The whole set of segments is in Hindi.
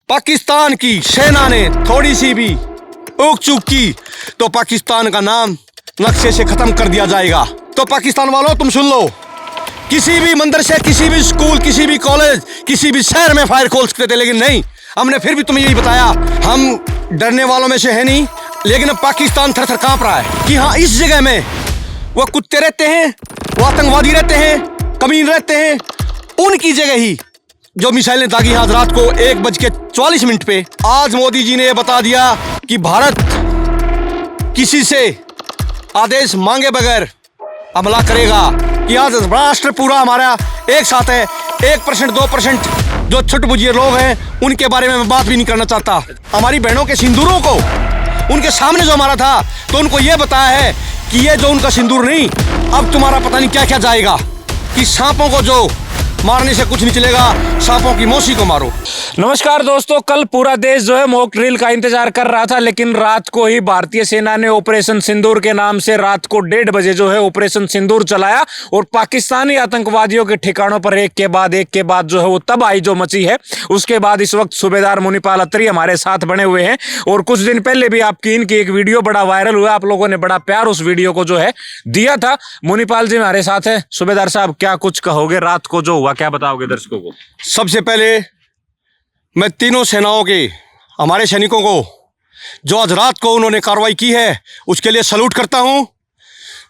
पाकिस्तान की सेना ने थोड़ी सी भी ऊक चूक की तो पाकिस्तान का नाम नक्शे से खत्म कर दिया जाएगा। तो पाकिस्तान वालों, तुम सुन लो, किसी भी मंदिर से, किसी भी स्कूल, किसी भी कॉलेज, किसी भी शहर में फायर खोल सकते थे, लेकिन नहीं, हमने फिर भी तुम्हें यही बताया, हम डरने वालों में से है नहीं। लेकिन अब पाकिस्तान थर थर कांप रहा है कि हाँ, इस जगह में वो कुत्ते रहते हैं, वो आतंकवादी रहते हैं, कमीन रहते हैं, उनकी जगह ही जो मिसाइलें दागी आज रात को 1:44 पे। आज मोदी जी ने यह बता दिया कि भारत किसी से आदेश मांगे बगैर हमला करेगा, कि आज राष्ट्र पूरा हमारा एक साथ है। 1% 2% जो छुटपुजिए लोग हैं उनके बारे में मैं बात भी नहीं करना चाहता। हमारी बहनों के सिंदूरों को उनके सामने जो मारा था, तो उनको ये बताया है कि ये जो उनका सिंदूर नहीं, अब तुम्हारा पता नहीं क्या क्या जाएगा, कि सांपों को जो मारने से कुछ नहीं चलेगा, सांपों की मौसी को मारो। नमस्कार दोस्तों, कल पूरा देश जो है मॉक ड्रिल का इंतजार कर रहा था, लेकिन रात को ही भारतीय सेना ने ऑपरेशन सिंदूर के नाम से रात को 1:30 बजे जो है ऑपरेशन सिंदूर चलाया और पाकिस्तानी आतंकवादियों के ठिकानों पर एक के बाद जो है वो तबाही जो मची है। उसके बाद इस वक्त सूबेदार मुनीपाल अत्री हमारे साथ बने हुए हैं और कुछ दिन पहले भी आपकी इनकी एक वीडियो बड़ा वायरल हुआ, आप लोगों ने बड़ा प्यार उस वीडियो को जो है दिया था। मुनीपाल जी हमारे साथ है। सूबेदार साहब, क्या कुछ कहोगे रात को जो हुआ, क्या बताओगे दर्शकों को? सबसे पहले मैं तीनों सेनाओं के, हमारे सैनिकों को जो आज रात को उन्होंने कार्रवाई की है, उसके लिए सैल्यूट करता हूं।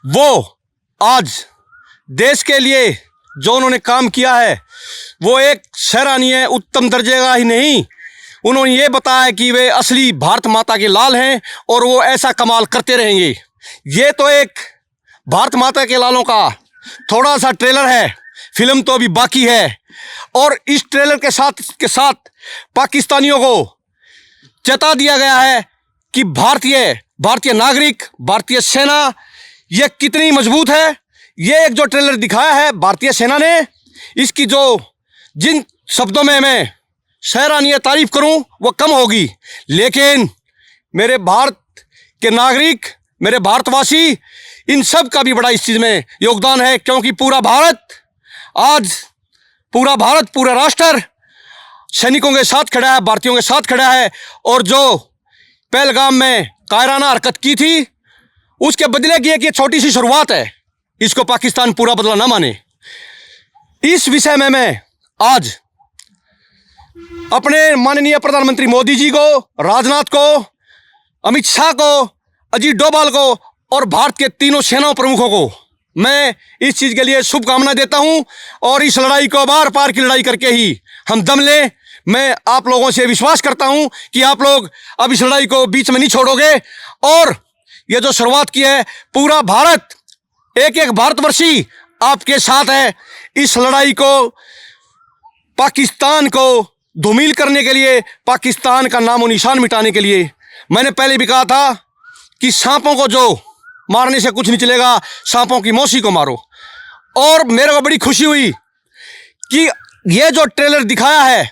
वो आज देश के लिए जो उन्होंने काम किया है वो एक सराहनीय उत्तम दर्जे का ही नहीं, उन्होंने ये बताया कि वे असली भारत माता के लाल हैं और वो ऐसा कमाल करते रहेंगे। ये तो एक भारत माता के लालों का थोड़ा सा ट्रेलर है, फिल्म तो अभी बाकी है। और इस ट्रेलर के साथ पाकिस्तानियों को चेता दिया गया है कि भारतीय नागरिक, भारतीय सेना ये कितनी मजबूत है। ये एक जो ट्रेलर दिखाया है भारतीय सेना ने, इसकी जो जिन शब्दों में मैं सराहनीय तारीफ करूं वो कम होगी, लेकिन मेरे भारत के नागरिक, मेरे भारतवासी, इन सब का भी बड़ा इस चीज में योगदान है, क्योंकि पूरा भारत, पूरा राष्ट्र सैनिकों के साथ खड़ा है, भारतीयों के साथ खड़ा है। और जो पहलगाम में कायराना हरकत की थी, उसके बदले की एक ये छोटी सी शुरुआत है, इसको पाकिस्तान पूरा बदला ना माने। इस विषय में मैं आज अपने माननीय प्रधानमंत्री मोदी जी को, राजनाथ को, अमित शाह को, अजीत डोभाल को और भारत के तीनों सेना प्रमुखों को मैं इस चीज के लिए शुभकामना देता हूं। और इस लड़ाई को बार पार की लड़ाई करके ही हम दम लें। मैं आप लोगों से विश्वास करता हूं कि आप लोग अब इस लड़ाई को बीच में नहीं छोड़ोगे। और ये जो शुरुआत की है, पूरा भारत, एक भारतवर्षी आपके साथ है इस लड़ाई को, पाकिस्तान को धूमिल करने के लिए, पाकिस्तान का नामो निशान मिटाने के लिए। मैंने पहले भी कहा था कि सांपों को जो मारने से कुछ नहीं चलेगा, सांपों की मौसी को मारो। और मेरे को बड़ी खुशी हुई कि ये जो ट्रेलर दिखाया है,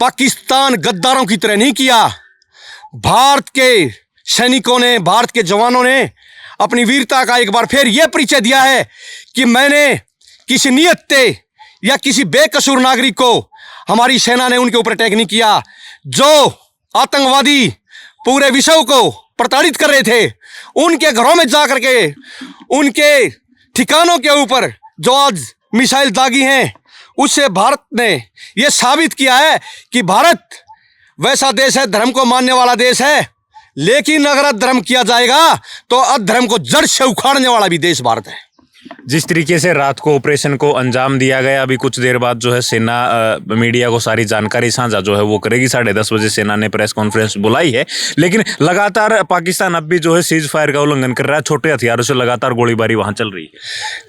पाकिस्तान गद्दारों की तरह नहीं किया। भारत के सैनिकों ने, भारत के जवानों ने अपनी वीरता का एक बार फिर यह परिचय दिया है कि मैंने किसी नियत्ते या किसी बेकसूर नागरिक को, हमारी सेना ने उनके ऊपर अटैक नहीं किया। जो आतंकवादी पूरे विश्व को प्रताड़ित कर रहे थे, उनके घरों में जा करके, उनके ठिकानों के ऊपर जो आज मिसाइल दागी हैं, उससे भारत ने यह साबित किया है कि भारत वैसा देश है, धर्म को मानने वाला देश है, लेकिन अगर अधर्म किया जाएगा तो अधर्म को जड़ से उखाड़ने वाला भी देश भारत है। जिस तरीके से रात को ऑपरेशन को अंजाम दिया गया, अभी कुछ देर बाद जो है सेना मीडिया को सारी जानकारी साझा जो है वो करेगी। 10:30 बजे सेना ने प्रेस कॉन्फ्रेंस बुलाई है, लेकिन लगातार पाकिस्तान अब भी जो है सीज फायर का उल्लंघन कर रहा है। छोटे हथियारों से लगातार गोलीबारी वहां चल रही है।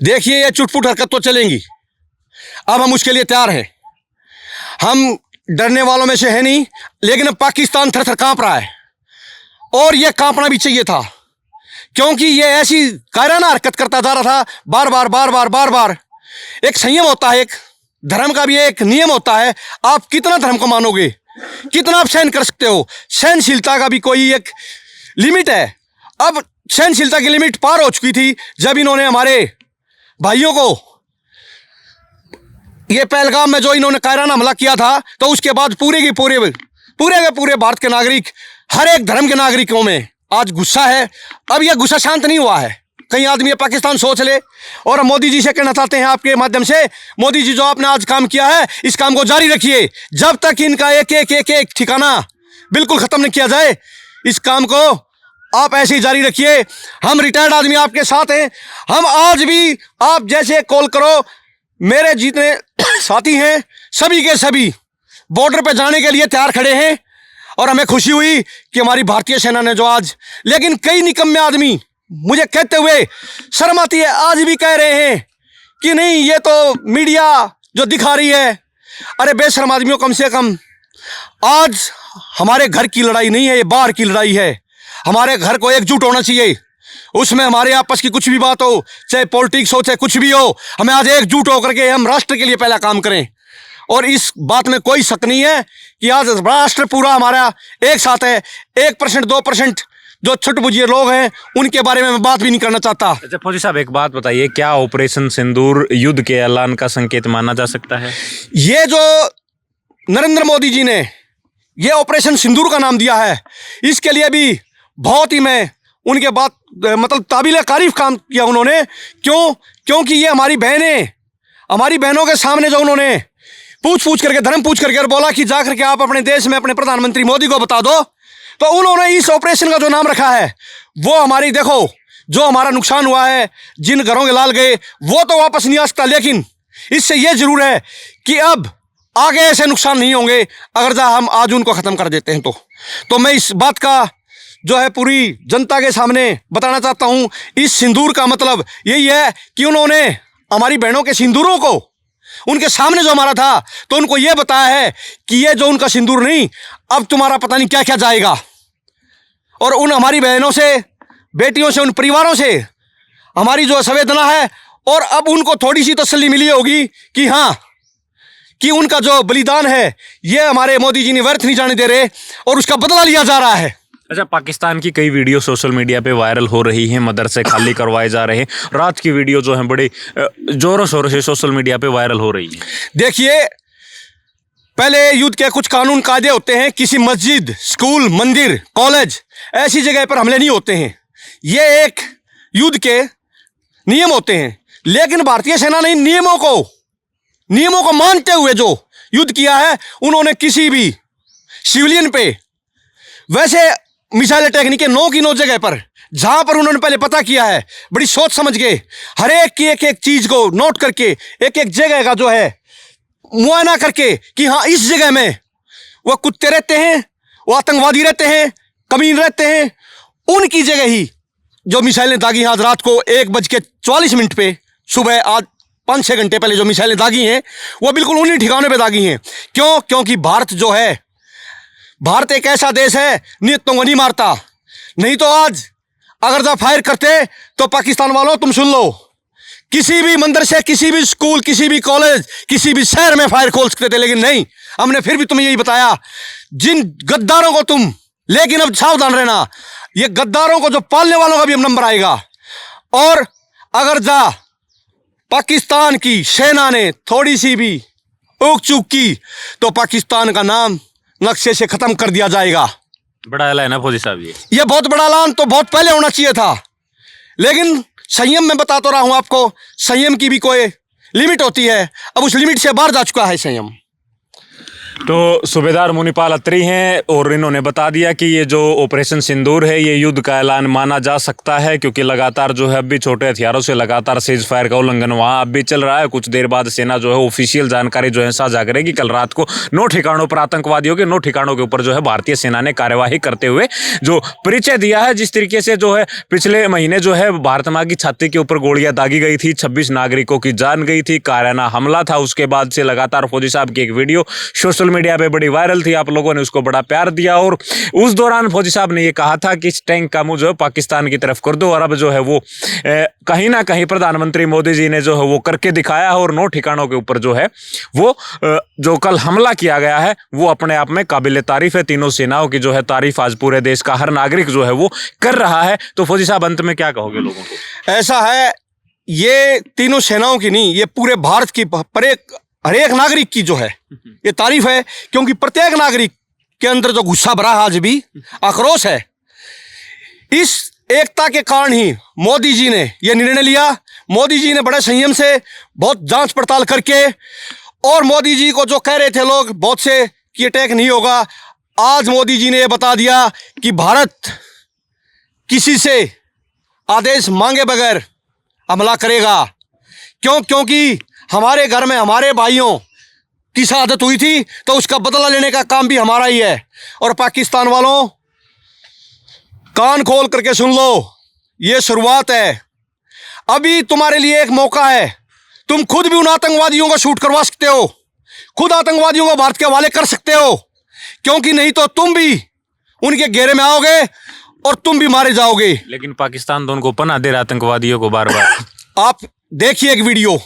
देखिए, ये चुटपुट हरकत तो चलेंगी, अब हम उसके लिए तैयार हैं। हम डरने वालों में से है नहीं, लेकिन अब पाकिस्तान थर थर कांप रहा है और यह कांपना भी चाहिए था, क्योंकि ये ऐसी कायराना हरकत करता जा रहा था बार बार। एक संयम होता है, एक धर्म का भी एक नियम होता है। आप कितना धर्म को मानोगे, कितना आप सहन कर सकते हो। सहनशीलता का भी कोई एक लिमिट है। अब सहनशीलता की लिमिट पार हो चुकी थी जब इन्होंने हमारे भाइयों को, ये पहलगाम में जो इन्होंने कायराना हमला किया था, तो उसके बाद पूरे की पूरे पूरे के पूरे भारत के नागरिक, हर एक धर्म के नागरिकों में आज गुस्सा है। अब यह गुस्सा शांत नहीं हुआ है। कहीं आदमी ये पाकिस्तान सोच ले। और हम मोदी जी से कहना चाहते हैं आपके माध्यम से, मोदी जी जो आपने आज काम किया है इस काम को जारी रखिए जब तक इनका एक ठिकाना बिल्कुल खत्म नहीं किया जाए। इस काम को आप ऐसे ही जारी रखिए। हम रिटायर्ड आदमी आपके साथ हैं। हम आज भी आप जैसे कॉल करो, मेरे जितने साथी हैं सभी के सभी बॉर्डर पे जाने के लिए तैयार खड़े हैं। और हमें खुशी हुई कि हमारी भारतीय सेना ने जो आज, लेकिन कई निकम्मे आदमी मुझे कहते हुए शर्म आती है, आज भी कह रहे हैं कि नहीं ये तो मीडिया जो दिखा रही है। अरे बेशर्म आदमियों, कम से कम आज हमारे घर की लड़ाई नहीं है, ये बाहर की लड़ाई है। हमारे घर को एकजुट होना चाहिए। उसमें हमारे आपस की कुछ भी बात हो, चाहे पॉलिटिक्स हो चाहे कुछ भी हो, हमें आज एकजुट होकर के हम राष्ट्र के लिए पहला काम करें। और इस बात में कोई शक नहीं है कि आज राष्ट्र पूरा हमारा एक साथ है। 1% 2% जो छुटपुजिए लोग हैं उनके बारे में मैं बात भी नहीं करना चाहता। अच्छा फौजी साहब, एक बात बताइए, क्या ऑपरेशन सिंदूर युद्ध के ऐलान का संकेत माना जा सकता है? ये जो नरेंद्र मोदी जी ने ये ऑपरेशन सिंदूर का नाम दिया है, इसके लिए भी बहुत ही मैं उनके बात मतलब काबिल तारीफ काम किया उन्होंने। क्योंकि ये हमारी बहनें, हमारी बहनों के सामने जो उन्होंने पूछ करके, धर्म पूछ करके और बोला कि जाकर के आप अपने देश में अपने प्रधानमंत्री मोदी को बता दो, तो उन्होंने इस ऑपरेशन का जो नाम रखा है वो हमारी, देखो जो हमारा नुकसान हुआ है, जिन घरों के लाल गए वो तो वापस नहीं आ सकता, लेकिन इससे ये जरूर है कि अब आगे ऐसे नुकसान नहीं होंगे अगर हम आज उनको ख़त्म कर देते हैं। तो मैं इस बात का जो है पूरी जनता के सामने बताना चाहता हूँ। इस सिंदूर का मतलब यही है कि उन्होंने हमारी बहनों के सिंदूरों को उनके सामने जो हमारा था तो उनको ये बताया है कि ये जो उनका सिंदूर नहीं, अब तुम्हारा पता नहीं क्या क्या जाएगा। और उन हमारी बहनों से, बेटियों से, उन परिवारों से हमारी जो संवेदना है, और अब उनको थोड़ी सी तसल्ली मिली होगी कि हाँ, कि उनका जो बलिदान है ये हमारे मोदी जी ने व्यर्थ नहीं जाने दे रहे और उसका बदला लिया जा रहा है। अच्छा, पाकिस्तान की कई वीडियो सोशल मीडिया पे वायरल हो रही हैं, मदरसे खाली करवाए जा रहे हैं, रात की वीडियो जो है बड़ी जोरों शोरों से सोशल मीडिया पे वायरल हो रही है। देखिए, पहले युद्ध के कुछ कानून कायदे होते हैं। किसी मस्जिद, स्कूल, मंदिर, कॉलेज ऐसी जगह पर हमले नहीं होते हैं। ये एक युद्ध के नियम होते हैं। लेकिन भारतीय सेना ने नियमों को मानते हुए जो युद्ध किया है, उन्होंने किसी भी सिविलियन पे वैसे मिसाइल अटैक नहीं किए। 9 की 9 जगह पर जहां पर उन्होंने पहले पता किया है, बड़ी सोच समझ के हर एक की एक चीज को नोट करके, एक जगह का जो है मुआयना करके कि हाँ इस जगह में वो कुत्ते रहते हैं, वो आतंकवादी रहते हैं, कमीन रहते हैं, उनकी जगह ही जो मिसाइलें दागी आज रात को 1:44 पे, सुबह आज 5-6 घंटे पहले जो मिसाइलें दागी हैं वो बिल्कुल उन्हीं ठिकानों पे दागी हैं। क्योंकि भारत जो है, भारत एक ऐसा देश है नियतों को नहीं मारता। नहीं तो आज अगर जब फायर करते तो पाकिस्तान वालों तुम सुन लो, किसी भी मंदिर से, किसी भी स्कूल, किसी भी कॉलेज, किसी भी शहर में फायर खोल सकते थे, लेकिन नहीं, हमने फिर भी तुम्हें यही बताया, जिन गद्दारों को तुम, लेकिन अब सावधान रहना, ये गद्दारों को जो पालने वालों का भी अब नंबर आएगा। और अगर पाकिस्तान की सेना ने थोड़ी सी भी ऊक चूक की तो पाकिस्तान का नाम नक्शे से खत्म कर दिया जाएगा। बड़ा ऐलान है ना फौजी साहब, ये बहुत बड़ा ऐलान तो बहुत पहले होना चाहिए था, लेकिन संयम में बता तो रहा हूं आपको, संयम की भी कोई लिमिट होती है। अब उस लिमिट से बाहर जा चुका है संयम। तो सूबेदार मुनीपाल अत्री हैं और इन्होंने बता दिया कि ये जो ऑपरेशन सिंदूर है ये युद्ध का ऐलान माना जा सकता है, क्योंकि लगातार जो है अब भी छोटे हथियारों से लगातार सीज फायर का उल्लंघन वहाँ अब भी चल रहा है। कुछ देर बाद सेना जो है ऑफिशियल जानकारी जो है साझा करेगी। कल रात को 9 ठिकानों पर आतंकवादियों के 9 ठिकानों के ऊपर जो है भारतीय सेना ने कार्यवाही करते हुए जो परिचय दिया है, जिस तरीके से जो है पिछले महीने जो है भारत माँ की छाती के ऊपर गोलियां दागी गई थी, 26 नागरिकों की जान गई थी, कायराना हमला था। उसके बाद से लगातार फौजी साहब की एक वीडियो सोशल मीडिया पे बड़ी वायरल थी, आप लोगों ने उसको बड़ा प्यार दिया और उस दौरान फौजी साहब ने ये कहा था कि इस टैंक का मुंह जो है पाकिस्तान की तरफ कर दो। और अब जो है वो कहीं ना कहीं प्रधानमंत्री मोदी जी ने जो है वो करके दिखाया है और 9 ठिकानों के ऊपर जो है वो जो कल हमला किया गया है वो अपने आप में काबिल तारीफ है। तीनों सेनाओं की जो है तारीफ आज पूरे देश का हर नागरिक जो है वो कर रहा है। तो फौजी साहब अंत में क्या कहोगे लोगों को? ऐसा है, ये तीनों सेनाओं की नहीं, ये पूरे भारत की हर एक नागरिक की जो है ये तारीफ है, क्योंकि प्रत्येक नागरिक के अंदर जो गुस्सा भरा है, आज भी आक्रोश है, इस एकता के कारण ही मोदी जी ने यह निर्णय लिया। मोदी जी ने बड़े संयम से बहुत जांच पड़ताल करके, और मोदी जी को जो कह रहे थे लोग बहुत से कि अटैक नहीं होगा, आज मोदी जी ने यह बता दिया कि भारत किसी से आदेश मांगे बगैर हमला करेगा। क्योंकि हमारे घर में हमारे भाइयों की शहादत हुई थी, तो उसका बदला लेने का काम भी हमारा ही है। और पाकिस्तान वालों, कान खोल करके सुन लो, ये शुरुआत है। अभी तुम्हारे लिए एक मौका है, तुम खुद भी उन आतंकवादियों को शूट करवा सकते हो, खुद आतंकवादियों को भारत के हवाले कर सकते हो, क्योंकि नहीं तो तुम भी उनके घेरे में आओगे और तुम भी मारे जाओगे। लेकिन पाकिस्तान तो उनको पनाह दे रहा आतंकवादियों को बार बार। आप देखिए एक वीडियो,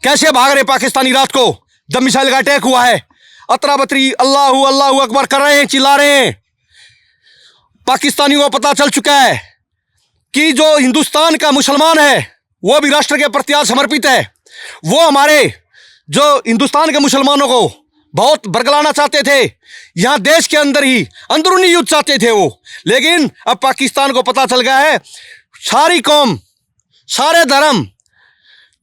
कैसे भाग रहे पाकिस्तानी रात को जब मिसाइल का अटैक हुआ है, अतरा बतरी अल्लाहू अल्लाहू अकबर कर रहे हैं, चिल्ला रहे हैं। पाकिस्तानियों को पता चल चुका है कि जो हिंदुस्तान का मुसलमान है वो भी राष्ट्र के प्रति आज समर्पित है। वो हमारे जो हिंदुस्तान के मुसलमानों को बहुत बरगलाना चाहते थे, यहाँ देश के अंदर ही अंदरूनी युद्ध चाहते थे वो, लेकिन अब पाकिस्तान को पता चल गया है, सारी कौम, सारे धर्म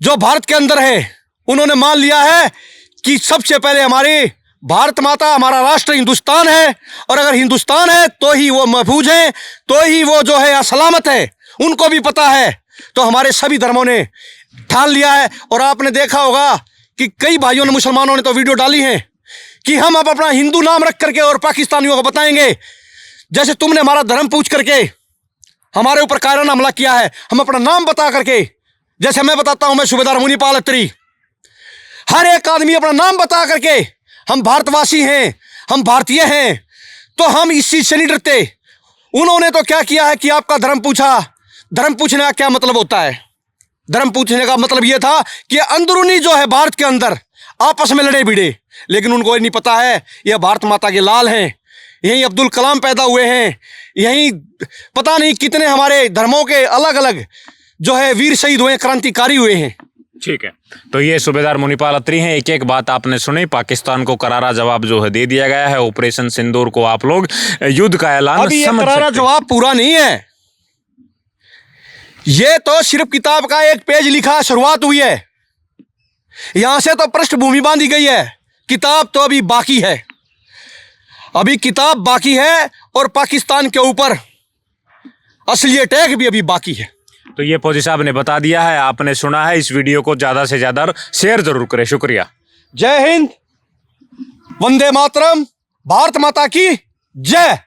जो भारत के अंदर है, उन्होंने मान लिया है कि सबसे पहले हमारी भारत माता, हमारा राष्ट्र हिंदुस्तान है, और अगर हिंदुस्तान है तो ही वो महफूज है, तो ही वो जो है सलामत है। उनको भी पता है, तो हमारे सभी धर्मों ने ठान लिया है। और आपने देखा होगा कि कई भाइयों ने, मुसलमानों ने तो वीडियो डाली है कि हम अब अपना हिंदू नाम रख करके और पाकिस्तानियों को बताएंगे, जैसे तुमने हमारा धर्म पूछ करके हमारे ऊपर कायराना हमला किया है, हम अपना नाम बता करके, जैसे मैं बताता हूं मैं सूबेदार मुनीपाल अत्री, हर एक आदमी अपना नाम बता करके हम भारतवासी हैं, हम भारतीय हैं, तो हम इस चीज से नहीं डरते। उन्होंने तो क्या किया है कि आपका धर्म पूछा। धर्म पूछने का क्या मतलब होता है? धर्म पूछने का मतलब यह था कि अंदरूनी जो है भारत के अंदर आपस में लड़े भिड़े, लेकिन उनको ये नहीं पता है यह भारत माता के लाल हैं, यहीं अब्दुल कलाम पैदा हुए हैं, यहीं पता नहीं कितने हमारे धर्मों के अलग अलग जो है वीर शहीद हुए, क्रांतिकारी हुए हैं। ठीक है, तो ये सूबेदार मुनीपाल अत्री हैं। एक एक बात आपने सुनी, पाकिस्तान को करारा जवाब जो है दे दिया गया है। ऑपरेशन सिंदूर को आप लोग युद्ध का ऐलान अभी ये करारा जवाब पूरा नहीं है, ये तो सिर्फ किताब का एक पेज लिखा, शुरुआत हुई है, यहां से तो पृष्ठभूमि बांधी गई है, किताब तो अभी बाकी है, अभी किताब बाकी है, और पाकिस्तान के ऊपर असली अटैक भी अभी बाकी है। तो ये फौजी साहब ने बता दिया है, आपने सुना है। इस वीडियो को ज्यादा से ज्यादा शेयर जरूर करें। शुक्रिया। जय हिंद, वंदे मातरम, भारत माता की जय।